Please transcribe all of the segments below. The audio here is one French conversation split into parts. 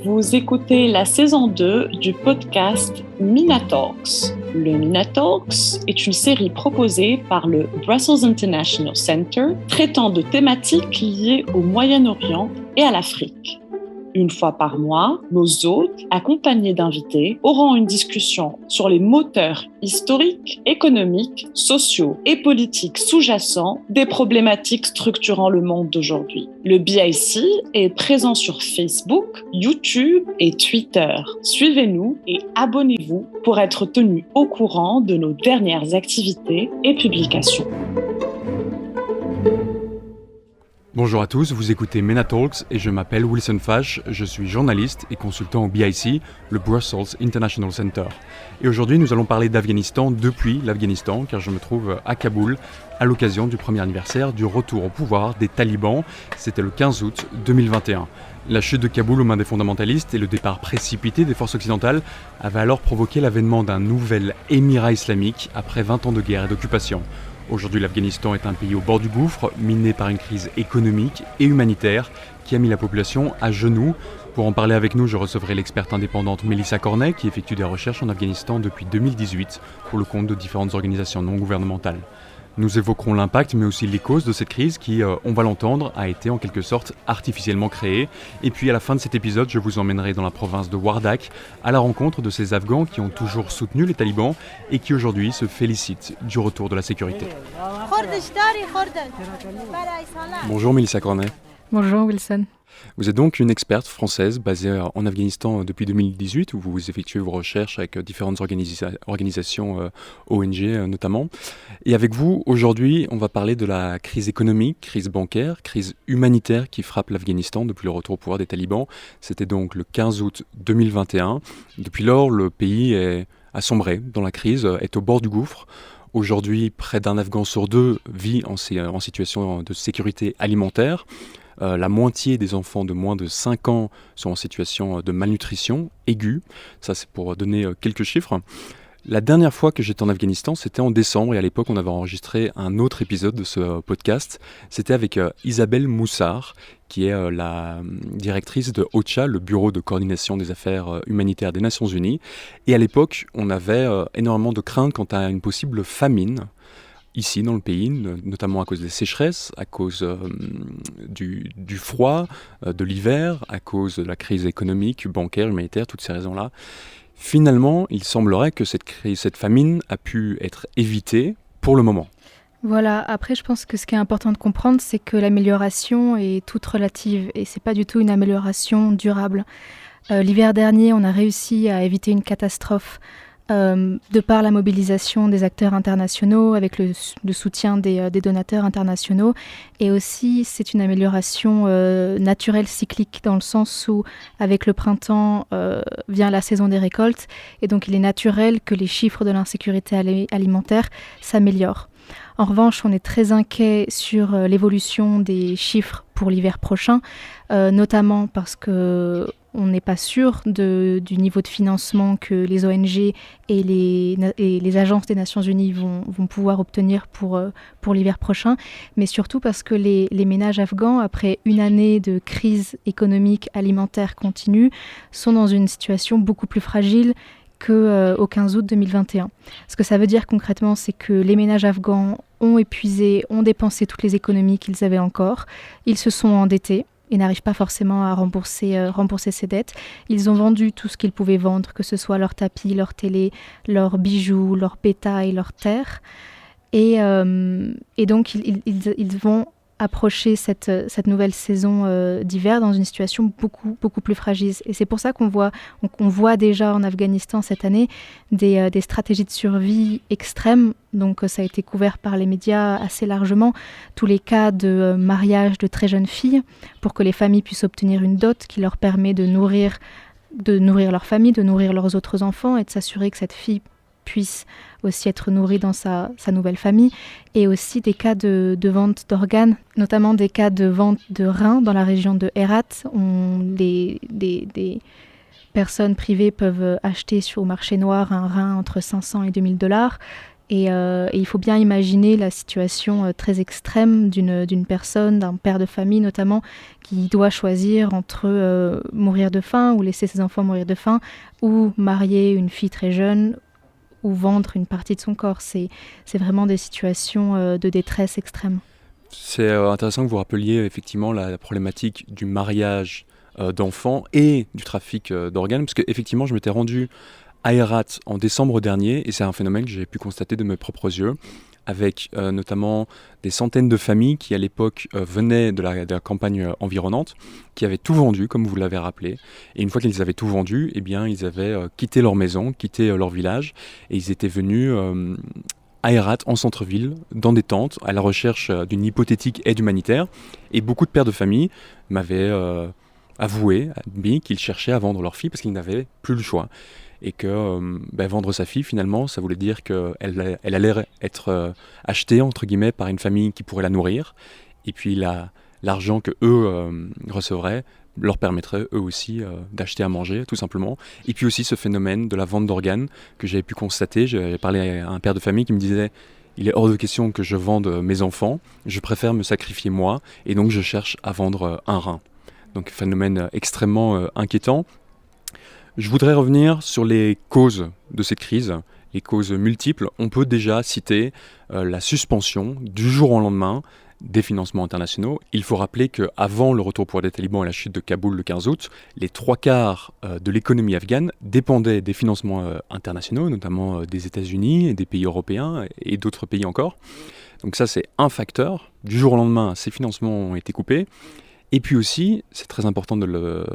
Vous écoutez la saison 2 du podcast Minatalks. Le Minatalks est une série proposée par le Brussels International Center traitant de thématiques liées au Moyen-Orient et à l'Afrique. Une fois par mois, nos hôtes, accompagnés d'invités, auront une discussion sur les moteurs historiques, économiques, sociaux et politiques sous-jacents des problématiques structurant le monde d'aujourd'hui. Le BIC est présent sur Facebook, YouTube et Twitter. Suivez-nous et abonnez-vous pour être tenus au courant de nos dernières activités et publications. Bonjour à tous, vous écoutez Minatalks et je m'appelle Wilson Fash, je suis journaliste et consultant au BIC, le Brussels International Center. Et aujourd'hui nous allons parler d'Afghanistan depuis l'Afghanistan, car je me trouve à Kaboul à l'occasion du premier anniversaire du retour au pouvoir des talibans, c'était le 15 août 2021. La chute de Kaboul aux mains des fondamentalistes et le départ précipité des forces occidentales avaient alors provoqué l'avènement d'un nouvel émirat islamique après 20 ans de guerre et d'occupation. Aujourd'hui, l'Afghanistan est un pays au bord du gouffre, miné par une crise économique et humanitaire qui a mis la population à genoux. Pour en parler avec nous, je recevrai l'experte indépendante Melissa Cornet qui effectue des recherches en Afghanistan depuis 2018 pour le compte de différentes organisations non gouvernementales. Nous évoquerons l'impact mais aussi les causes de cette crise qui, on va l'entendre, a été en quelque sorte artificiellement créée. Et puis à la fin de cet épisode, je vous emmènerai dans la province de Wardak à la rencontre de ces Afghans qui ont toujours soutenu les talibans et qui aujourd'hui se félicitent du retour de la sécurité. Bonjour Melissa Cornet. Bonjour Wilson. Vous êtes donc une experte française basée en Afghanistan depuis 2018 où vous effectuez vos recherches avec différentes organisations ONG notamment. Et avec vous, aujourd'hui, on va parler de la crise économique, crise bancaire, crise humanitaire qui frappe l'Afghanistan depuis le retour au pouvoir des talibans. C'était donc le 15 août 2021. Depuis lors, le pays a sombré dans la crise, est au bord du gouffre. Aujourd'hui, près d'un Afghan sur deux vit en situation de sécurité alimentaire. La moitié des enfants de moins de 5 ans sont en situation de malnutrition aiguë. Ça, c'est pour donner quelques chiffres. La dernière fois que j'étais en Afghanistan, c'était en décembre et à l'époque, on avait enregistré un autre épisode de ce podcast. C'était avec Isabelle Moussard, qui est la directrice de OCHA, le Bureau de coordination des affaires humanitaires des Nations Unies. Et à l'époque, on avait énormément de craintes quant à une possible famine ici dans le pays, notamment à cause des sécheresses, à cause du froid, de l'hiver, à cause de la crise économique, bancaire, humanitaire, toutes ces raisons-là. Finalement, il semblerait que cette famine a pu être évitée pour le moment. Voilà, après je pense que ce qui est important de comprendre, c'est que l'amélioration est toute relative et c'est pas du tout une amélioration durable. L'hiver dernier, on a réussi à éviter une catastrophe de par la mobilisation des acteurs internationaux, avec le soutien des donateurs internationaux. Et aussi, c'est une amélioration naturelle, cyclique, dans le sens où, avec le printemps, vient la saison des récoltes. Et donc, il est naturel que les chiffres de l'insécurité alimentaire s'améliorent. En revanche, on est très inquiet sur l'évolution des chiffres pour l'hiver prochain, notamment parce que on n'est pas sûr du niveau de financement que les ONG et les agences des Nations Unies vont pouvoir obtenir pour l'hiver prochain, mais surtout parce que les ménages afghans, après une année de crise économique alimentaire continue, sont dans une situation beaucoup plus fragile qu'au 15 août 2021. Ce que ça veut dire concrètement, c'est que les ménages afghans ont dépensé toutes les économies qu'ils avaient encore, ils se sont endettés, et n'arrivent pas forcément à rembourser ses dettes. Ils ont vendu tout ce qu'ils pouvaient vendre, que ce soit leurs tapis, leurs télés, leurs bijoux, leurs bétail, leurs terres. Et donc, ils vont approcher cette nouvelle saison d'hiver dans une situation beaucoup, beaucoup plus fragile. Et c'est pour ça qu'on voit déjà en Afghanistan cette année des stratégies de survie extrêmes. Donc ça a été couvert par les médias assez largement. Tous les cas de mariage de très jeunes filles pour que les familles puissent obtenir une dot qui leur permet de nourrir leur famille, de nourrir leurs autres enfants et de s'assurer que cette fille puisse aussi être nourrie dans sa nouvelle famille, et aussi des cas de vente d'organes, notamment des cas de vente de reins dans la région de Herat. Des personnes privées peuvent acheter au marché noir un rein entre 500 et $2000, Et il faut bien imaginer la situation très extrême d'une personne, d'un père de famille notamment, qui doit choisir entre mourir de faim ou laisser ses enfants mourir de faim, ou marier une fille très jeune, ou vendre une partie de son corps. C'est vraiment des situations de détresse extrême. C'est intéressant que vous rappeliez effectivement la problématique du mariage d'enfants et du trafic d'organes, parce qu'effectivement, je m'étais rendu à Herat en décembre dernier, et c'est un phénomène que j'ai pu constater de mes propres yeux, avec notamment des centaines de familles qui à l'époque venaient de la campagne environnante, qui avaient tout vendu, comme vous l'avez rappelé, et une fois qu'ils avaient tout vendu, eh bien, ils avaient quitté leur maison, quitté leur village, et ils étaient venus à Herat, en centre-ville, dans des tentes, à la recherche d'une hypothétique aide humanitaire, et beaucoup de pères de famille m'avaient admis qu'ils cherchaient à vendre leur fille parce qu'ils n'avaient plus le choix. Et que vendre sa fille, finalement, ça voulait dire qu'elle allait être achetée, entre guillemets, par une famille qui pourrait la nourrir. Et puis l'argent qu'eux recevraient leur permettrait, eux aussi, d'acheter à manger, tout simplement. Et puis aussi ce phénomène de la vente d'organes que j'avais pu constater. J'avais parlé à un père de famille qui me disait « Il est hors de question que je vende mes enfants, je préfère me sacrifier moi, et donc je cherche à vendre un rein. » Donc phénomène extrêmement inquiétant. Je voudrais revenir sur les causes de cette crise, les causes multiples. On peut déjà citer la suspension du jour au lendemain des financements internationaux. Il faut rappeler qu'avant le retour au pouvoir des talibans et la chute de Kaboul le 15 août, les 3/4 de l'économie afghane dépendaient des financements internationaux, notamment des États-Unis et des pays européens et d'autres pays encore. Donc ça, c'est un facteur. Du jour au lendemain, ces financements ont été coupés. Et puis aussi, c'est très important de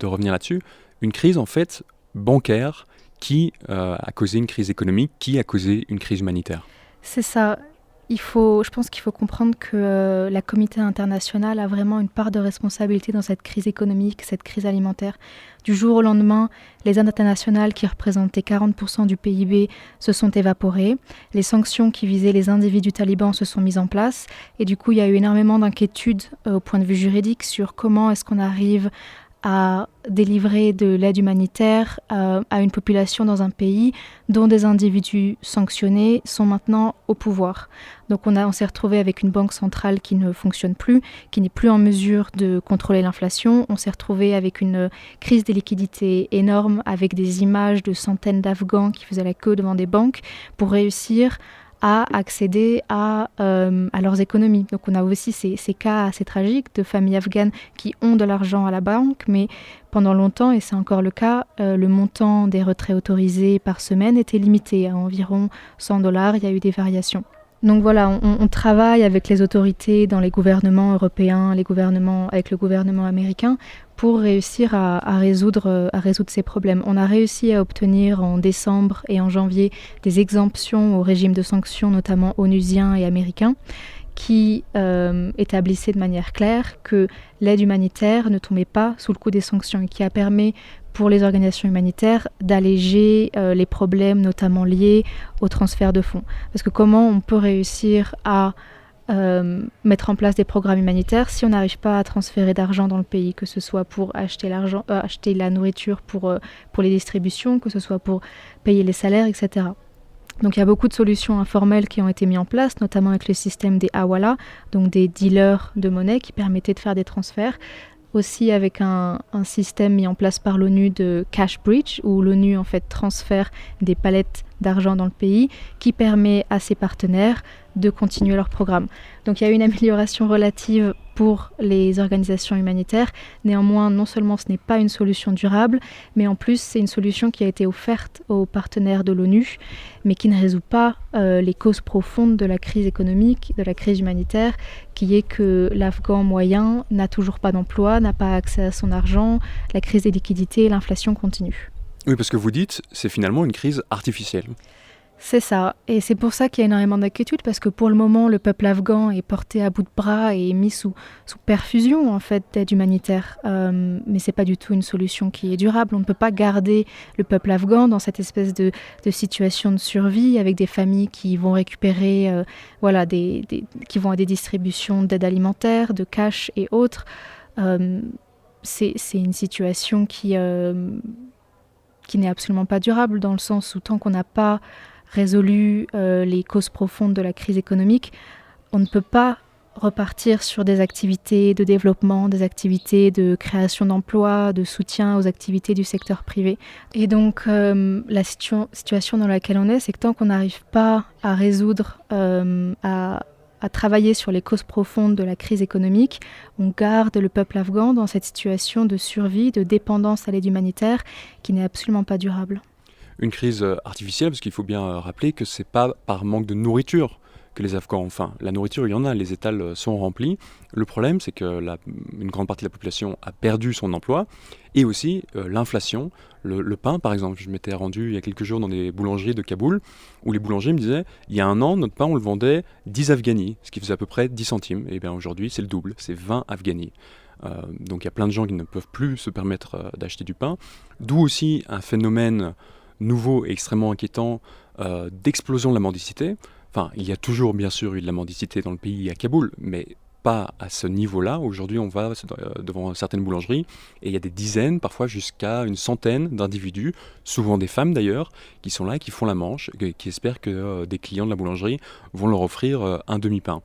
revenir là-dessus, une crise en fait bancaire qui a causé une crise économique, qui a causé une crise humanitaire. C'est ça. Je pense qu'il faut comprendre que la communauté internationale a vraiment une part de responsabilité dans cette crise économique, cette crise alimentaire. Du jour au lendemain, les aides internationales qui représentaient 40% du PIB se sont évaporées. Les sanctions qui visaient les individus talibans se sont mises en place. Et du coup, il y a eu énormément d'inquiétudes au point de vue juridique sur comment est-ce qu'on arrive à délivrer de l'aide humanitaire à une population dans un pays dont des individus sanctionnés sont maintenant au pouvoir. Donc on s'est retrouvé avec une banque centrale qui ne fonctionne plus, qui n'est plus en mesure de contrôler l'inflation. On s'est retrouvé avec une crise des liquidités énorme, avec des images de centaines d'Afghans qui faisaient la queue devant des banques pour réussir à accéder à leurs économies. Donc on a aussi ces cas assez tragiques de familles afghanes qui ont de l'argent à la banque, mais pendant longtemps, et c'est encore le cas, le montant des retraits autorisés par semaine était limité à environ $100. Il y a eu des variations. Donc voilà, on travaille avec les autorités dans les gouvernements européens, avec le gouvernement américain pour réussir à résoudre ces problèmes. On a réussi à obtenir en décembre et en janvier des exemptions au régime de sanctions, notamment onusien et américain, qui établissait de manière claire que l'aide humanitaire ne tombait pas sous le coup des sanctions et qui a permis pour les organisations humanitaires d'alléger les problèmes notamment liés au transfert de fonds. Parce que comment on peut réussir à mettre en place des programmes humanitaires si on n'arrive pas à transférer d'argent dans le pays, que ce soit pour acheter la nourriture pour les distributions, que ce soit pour payer les salaires, etc. Donc il y a beaucoup de solutions informelles qui ont été mises en place, notamment avec le système des hawala, donc des dealers de monnaie qui permettaient de faire des transferts. Aussi avec un système mis en place par l'ONU de cash bridge, où l'ONU en fait transfère des palettes d'argent dans le pays, qui permet à ses partenaires de continuer leur programme. Donc il y a eu une amélioration relative pour les organisations humanitaires. Néanmoins, non seulement ce n'est pas une solution durable, mais en plus c'est une solution qui a été offerte aux partenaires de l'ONU, mais qui ne résout pas les causes profondes de la crise économique, de la crise humanitaire, qui est que l'Afghan moyen n'a toujours pas d'emploi, n'a pas accès à son argent, la crise des liquidités, l'inflation continue. Oui, parce que vous dites, c'est finalement une crise artificielle. C'est ça, et c'est pour ça qu'il y a énormément d'inquiétude, parce que pour le moment, le peuple afghan est porté à bout de bras et mis sous perfusion en fait d'aide humanitaire. Mais c'est pas du tout une solution qui est durable. On ne peut pas garder le peuple afghan dans cette espèce de situation de survie avec des familles qui vont récupérer, qui vont à des distributions d'aide alimentaire, de cash et autres. C'est une situation qui n'est absolument pas durable, dans le sens où tant qu'on n'a pas résolu les causes profondes de la crise économique, on ne peut pas repartir sur des activités de développement, des activités de création d'emplois, de soutien aux activités du secteur privé. Et donc la situation dans laquelle on est, c'est que tant qu'on n'arrive pas à résoudre, à travailler sur les causes profondes de la crise économique, on garde le peuple afghan dans cette situation de survie, de dépendance à l'aide humanitaire qui n'est absolument pas durable. Une crise artificielle, parce qu'il faut bien rappeler que ce n'est pas par manque de nourriture que les Afghans ont faim. La nourriture, il y en a, les étals sont remplis. Le problème, c'est que une grande partie de la population a perdu son emploi et aussi l'inflation. Le pain, par exemple, je m'étais rendu il y a quelques jours dans des boulangeries de Kaboul où les boulangers me disaient il y a un an, notre pain, on le vendait 10 afghanis, ce qui faisait à peu près 10 centimes. Et bien aujourd'hui, c'est le double, c'est 20 afghanis. Donc il y a plein de gens qui ne peuvent plus se permettre d'acheter du pain. D'où aussi un phénomène nouveau et extrêmement inquiétant d'explosion de la mendicité. Enfin, il y a toujours bien sûr eu de la mendicité dans le pays à Kaboul, mais pas à ce niveau-là. Aujourd'hui, on va devant certaines boulangeries et il y a des dizaines, parfois jusqu'à une centaine d'individus, souvent des femmes d'ailleurs, qui sont là, qui font la manche, qui espèrent que des clients de la boulangerie vont leur offrir un demi-pain.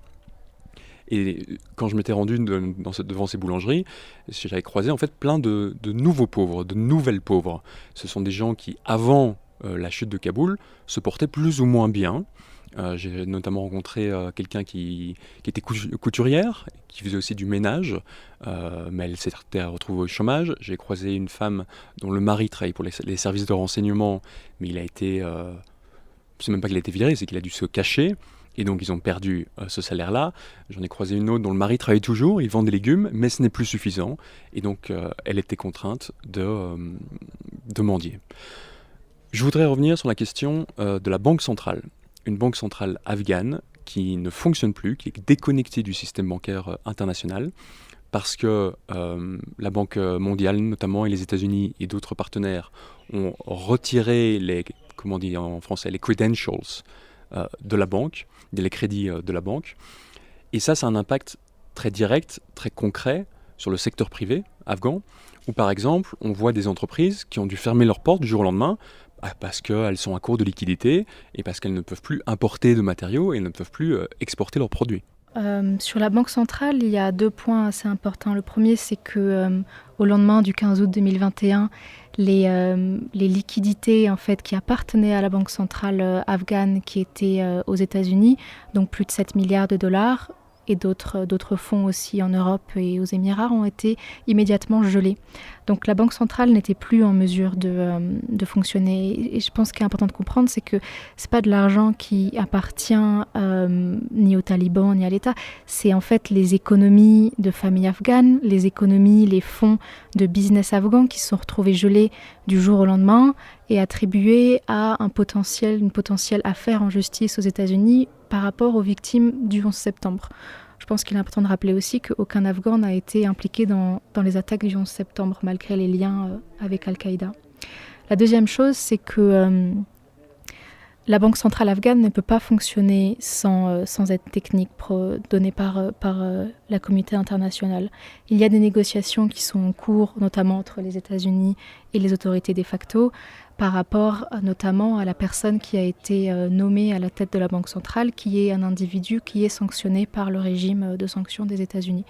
Et quand je m'étais rendu devant ces boulangeries, j'avais croisé en fait plein de nouveaux pauvres, de nouvelles pauvres. Ce sont des gens qui, avant la chute de Kaboul, se portaient plus ou moins bien. J'ai notamment rencontré quelqu'un qui était couturière, qui faisait aussi du ménage, mais elle s'était retrouvée au chômage. J'ai croisé une femme dont le mari travaille pour les services de renseignement, mais il a été... c'est même pas qu'il a été viré, c'est qu'il a dû se cacher. Et donc ils ont perdu ce salaire-là. J'en ai croisé une autre dont le mari travaille toujours, il vend des légumes, mais ce n'est plus suffisant. Et donc elle était contrainte de mendier. Je voudrais revenir sur la question de la banque centrale. Une banque centrale afghane qui ne fonctionne plus, qui est déconnectée du système bancaire international, parce que la Banque mondiale notamment et les États-Unis et d'autres partenaires ont retiré les, comment on dit en français, les credentials de la banque, les crédits de la banque. Et ça a un impact très direct, très concret sur le secteur privé afghan, où par exemple on voit des entreprises qui ont dû fermer leurs portes du jour au lendemain parce qu'elles sont à court de liquidités et parce qu'elles ne peuvent plus importer de matériaux et ne peuvent plus exporter leurs produits. Sur la Banque centrale, il y a 2 points assez importants. Le premier, c'est que au lendemain du 15 août 2021, les liquidités en fait, qui appartenaient à la Banque centrale afghane, qui étaient aux États-Unis, donc plus de 7 milliards de dollars, et d'autres fonds aussi en Europe et aux Émirats, ont été immédiatement gelés. Donc la Banque centrale n'était plus en mesure de fonctionner. Et je pense qu'il est important de comprendre, c'est que ce n'est pas de l'argent qui appartient ni aux talibans ni à l'État. C'est en fait les économies de familles afghanes, les économies, les fonds de business afghans qui se sont retrouvés gelés du jour au lendemain et attribués à une potentielle affaire en justice aux États-Unis par rapport aux victimes du 11 septembre. Je pense qu'il est important de rappeler aussi qu'aucun Afghan n'a été impliqué dans les attaques du 11 septembre, malgré les liens avec Al-Qaïda. La deuxième chose, c'est que la Banque centrale afghane ne peut pas fonctionner sans aide technique donnée par la communauté internationale. Il y a des négociations qui sont en cours, notamment entre les États-Unis et les autorités de facto, par rapport notamment à la personne qui a été nommée à la tête de la Banque centrale, qui est un individu qui est sanctionné par le régime de sanctions des États-Unis.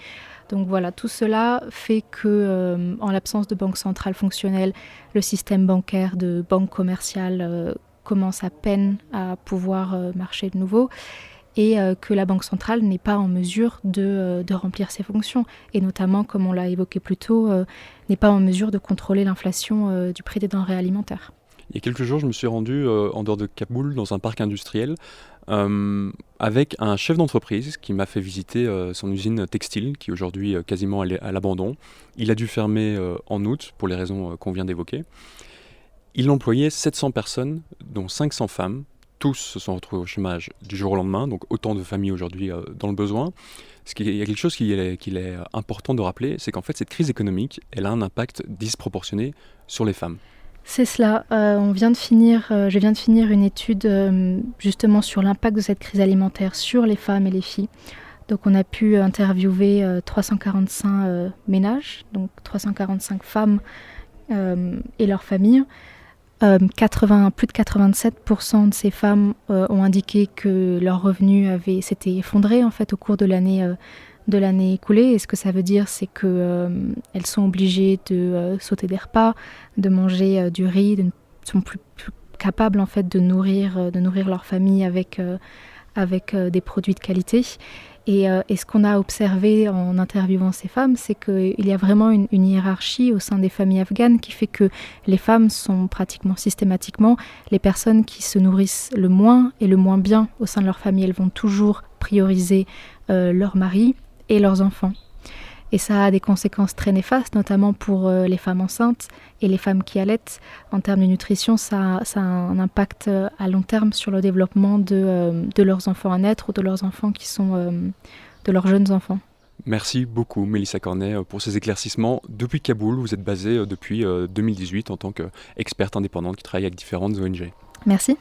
Donc voilà, tout cela fait que, en l'absence de banque centrale fonctionnelle, le système bancaire de banque commerciale commence à peine à pouvoir marcher de nouveau et que la Banque centrale n'est pas en mesure de remplir ses fonctions et notamment, comme on l'a évoqué plus tôt, n'est pas en mesure de contrôler l'inflation du prix des denrées alimentaires. Il y a quelques jours, je me suis rendu en dehors de Kaboul, dans un parc industriel, avec un chef d'entreprise qui m'a fait visiter son usine textile, qui est aujourd'hui quasiment à l'abandon. Il a dû fermer en août, pour les raisons qu'on vient d'évoquer. Il employait 700 personnes, dont 500 femmes. Tous se sont retrouvés au chômage du jour au lendemain, donc autant de familles aujourd'hui dans le besoin. Il y a quelque chose qu'il est important de rappeler, c'est qu'en fait cette crise économique, elle a un impact disproportionné sur les femmes. C'est cela. Je viens de finir une étude justement sur l'impact de cette crise alimentaire sur les femmes et les filles. Donc on a pu interviewer 345 ménages, donc 345 femmes et leurs familles. Plus de 87% de ces femmes ont indiqué que leurs revenus s'étaient effondrés en fait, au cours de l'année écoulée. Et ce que ça veut dire, c'est qu'elles sont obligées de sauter des repas, de manger du riz, ne sont plus capables en fait, de nourrir leur famille avec des produits de qualité. Et ce qu'on a observé en interviewant ces femmes, c'est qu'il y a vraiment une hiérarchie au sein des familles afghanes qui fait que les femmes sont pratiquement systématiquement les personnes qui se nourrissent le moins et le moins bien au sein de leur famille. Elles vont toujours prioriser leur mari et leurs enfants. Et ça a des conséquences très néfastes, notamment pour les femmes enceintes et les femmes qui allaitent. En termes de nutrition, ça a un impact à long terme sur le développement de leurs enfants à naître ou de leurs enfants qui sont de leurs jeunes enfants. Merci beaucoup Mélissa Cornet pour ces éclaircissements. Depuis Kaboul, vous êtes basée depuis 2018 en tant qu'experte indépendante qui travaille avec différentes ONG. Merci.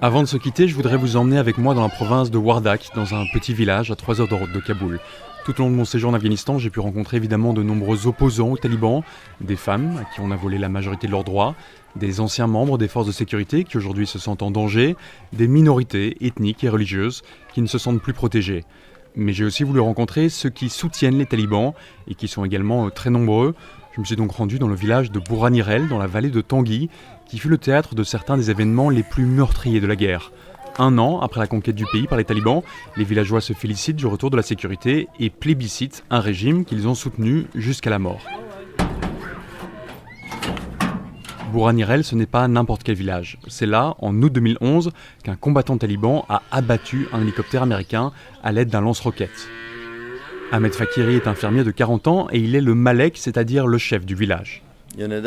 Avant de se quitter, je voudrais vous emmener avec moi dans la province de Wardak, dans un petit village à 3 heures de route de Kaboul. Tout au long de mon séjour en Afghanistan, j'ai pu rencontrer évidemment de nombreux opposants aux talibans, des femmes à qui on a volé la majorité de leurs droits, des anciens membres des forces de sécurité qui aujourd'hui se sentent en danger, des minorités ethniques et religieuses qui ne se sentent plus protégées. Mais j'ai aussi voulu rencontrer ceux qui soutiennent les talibans et qui sont également très nombreux. Je me suis donc rendu dans le village de Bouranirel, dans la vallée de Tanguy, qui fut le théâtre de certains des événements les plus meurtriers de la guerre. 1 an après la conquête du pays par les talibans, les villageois se félicitent du retour de la sécurité et plébiscitent un régime qu'ils ont soutenu jusqu'à la mort. Bouranirel, ce n'est pas n'importe quel village. C'est là, en août 2011, qu'un combattant taliban a abattu un hélicoptère américain à l'aide d'un lance-roquettes. Ahmed Fakiri est un fermier de 40 ans et il est le Malek, c'est-à-dire le chef du village. Je me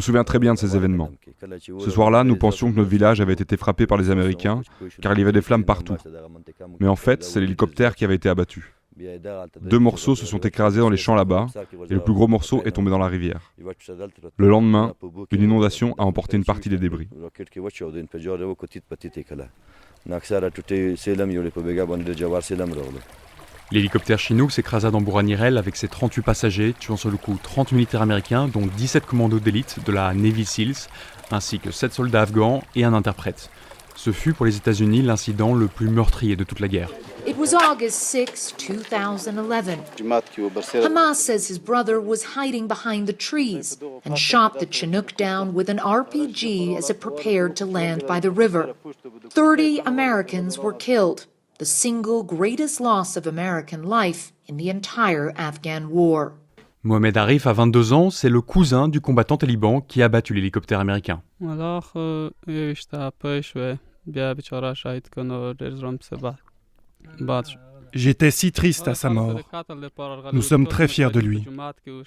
souviens très bien de ces événements. Ce soir-là, nous pensions que notre village avait été frappé par les Américains, car il y avait des flammes partout. Mais en fait, c'est l'hélicoptère qui avait été abattu. 2 morceaux se sont écrasés dans les champs là-bas, et le plus gros morceau est tombé dans la rivière. Le lendemain, une inondation a emporté une partie des débris. L'hélicoptère Chinook s'écrasa dans Bouranirel avec ses 38 passagers, tuant sur le coup 30 militaires américains, dont 17 commandos d'élite de la Navy SEALs, ainsi que 7 soldats afghans et un interprète. Ce fut pour les États-Unis l'incident le plus meurtrier de toute la guerre. It was August 6, 2011. Hamas says his brother was hiding behind the trees and shot the Chinook down with an RPG as it prepared to land by the river. 30 Americans were killed, the single greatest loss of American life in the entire Afghan war. Mohamed Arif a 22 ans, c'est le cousin du combattant taliban qui a abattu l'hélicoptère américain. J'étais si triste à sa mort. Nous sommes très fiers de lui.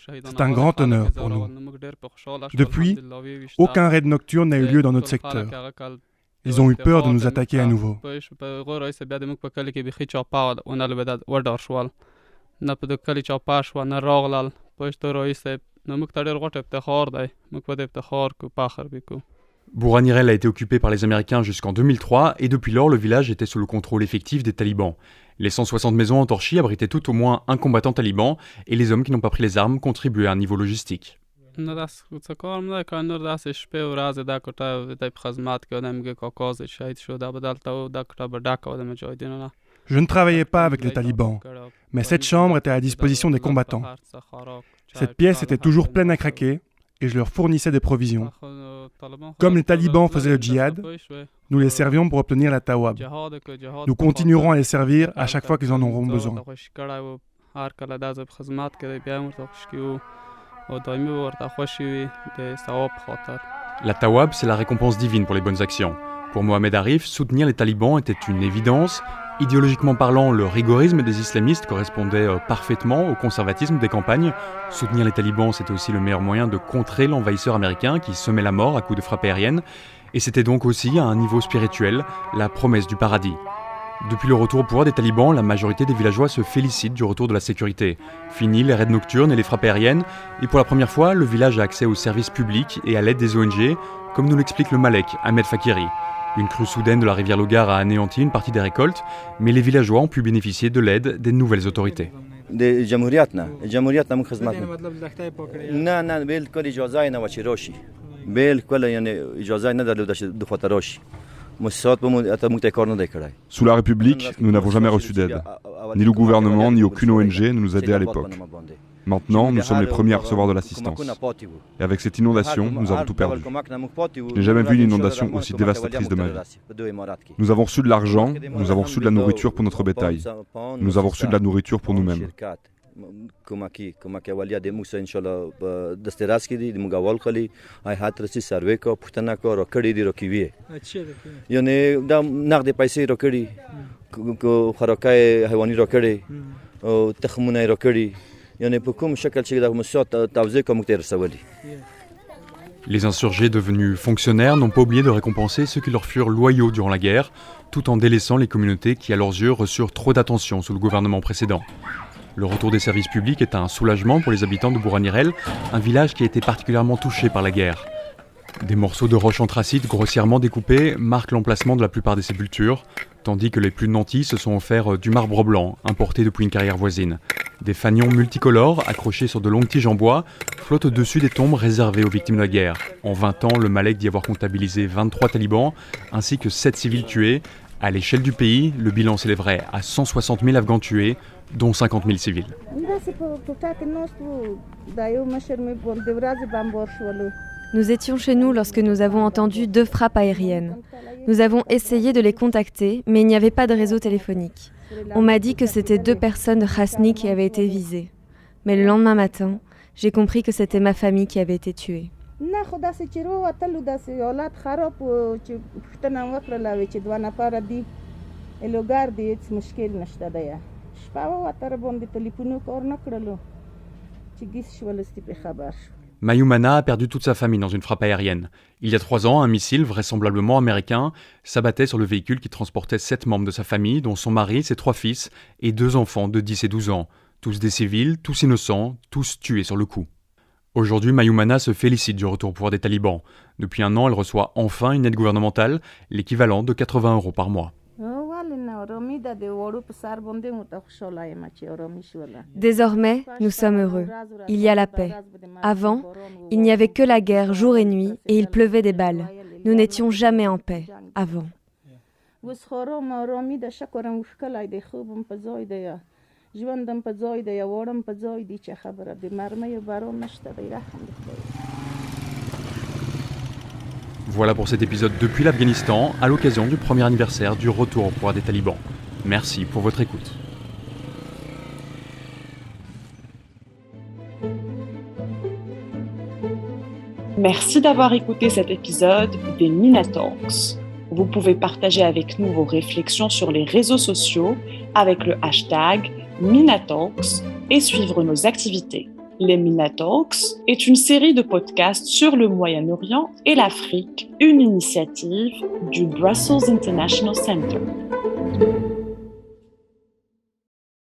C'est un grand honneur pour nous. Depuis, aucun raid nocturne n'a eu lieu dans notre secteur. Ils ont eu peur de nous attaquer à nouveau. Bouranirel a été occupé par les Américains jusqu'en 2003 et depuis lors le village était sous le contrôle effectif des talibans. Les 160 maisons en torchis abritaient tout au moins un combattant taliban et les hommes qui n'ont pas pris les armes contribuaient à un niveau logistique. Je ne travaillais pas avec les talibans, mais cette chambre était à la disposition des combattants. Cette pièce était toujours pleine à craquer et je leur fournissais des provisions. Comme les talibans faisaient le djihad, nous les servions pour obtenir la tawab. Nous continuerons à les servir à chaque fois qu'ils en auront besoin. La tawab, c'est la récompense divine pour les bonnes actions. Pour Mohamed Arif, soutenir les talibans était une évidence. Idéologiquement parlant, le rigorisme des islamistes correspondait parfaitement au conservatisme des campagnes. Soutenir les talibans, c'était aussi le meilleur moyen de contrer l'envahisseur américain qui semait la mort à coups de frappes aériennes. Et c'était donc aussi, à un niveau spirituel, la promesse du paradis. Depuis le retour au pouvoir des talibans, la majorité des villageois se félicitent du retour de la sécurité. Fini les raids nocturnes et les frappes aériennes, et pour la première fois, le village a accès aux services publics et à l'aide des ONG, comme nous l'explique le Malek, Ahmed Fakiri. Une crue soudaine de la rivière Logar a anéanti une partie des récoltes, mais les villageois ont pu bénéficier de l'aide des nouvelles autorités. Sous la République, nous n'avons jamais reçu d'aide. Ni le gouvernement, ni aucune ONG ne nous aidait à l'époque. Maintenant, nous sommes les premiers à recevoir de l'assistance. Et avec cette inondation, nous avons tout perdu. Je n'ai jamais vu une inondation aussi dévastatrice de ma vie. Nous avons reçu de l'argent, nous avons reçu de la nourriture pour notre bétail. Nous avons reçu de la nourriture pour nous-mêmes. Les insurgés devenus fonctionnaires n'ont pas oublié de récompenser ceux qui leur furent loyaux durant la guerre, tout en délaissant les communautés qui, à leurs yeux, reçurent trop d'attention sous le gouvernement précédent. Le retour des services publics est un soulagement pour les habitants de Bouranirel, un village qui a été particulièrement touché par la guerre. Des morceaux de roche anthracite grossièrement découpés marquent l'emplacement de la plupart des sépultures, tandis que les plus nantis se sont offerts du marbre blanc, importé depuis une carrière voisine. Des fanions multicolores, accrochés sur de longues tiges en bois, flottent au-dessus des tombes réservées aux victimes de la guerre. En 20 ans, le Malek dit avoir comptabilisé 23 talibans, ainsi que 7 civils tués. À l'échelle du pays, le bilan s'élèverait à 160 000 Afghans tués, dont 50 000 civils. Nous étions chez nous lorsque nous avons entendu 2 frappes aériennes. Nous avons essayé de les contacter, mais il n'y avait pas de réseau téléphonique. On m'a dit que c'était 2 personnes de Khasni qui avaient été visées. Mais le lendemain matin, j'ai compris que c'était ma famille qui avait été tuée. Mayumana a perdu toute sa famille dans une frappe aérienne. Il y a 3 ans, un missile, vraisemblablement américain, s'abattait sur le véhicule qui transportait 7 membres de sa famille, dont son mari, ses 3 fils et 2 enfants de 10 et 12 ans. Tous des civils, tous innocents, tous tués sur le coup. Aujourd'hui, Mayumana se félicite du retour au pouvoir des talibans. Depuis 1 an, elle reçoit enfin une aide gouvernementale, l'équivalent de 80 € par mois. Désormais, nous sommes heureux. Il y a la paix. Avant, il n'y avait que la guerre jour et nuit et il pleuvait des balles. Nous n'étions jamais en paix, avant. Voilà pour cet épisode depuis l'Afghanistan, à l'occasion du premier anniversaire du retour au pouvoir des talibans. Merci pour votre écoute. Merci d'avoir écouté cet épisode des Minatalks. Vous pouvez partager avec nous vos réflexions sur les réseaux sociaux avec le hashtag Minatalks et suivre nos activités. Les Minatalks est une série de podcasts sur le Moyen-Orient et l'Afrique, une initiative du Brussels International Center.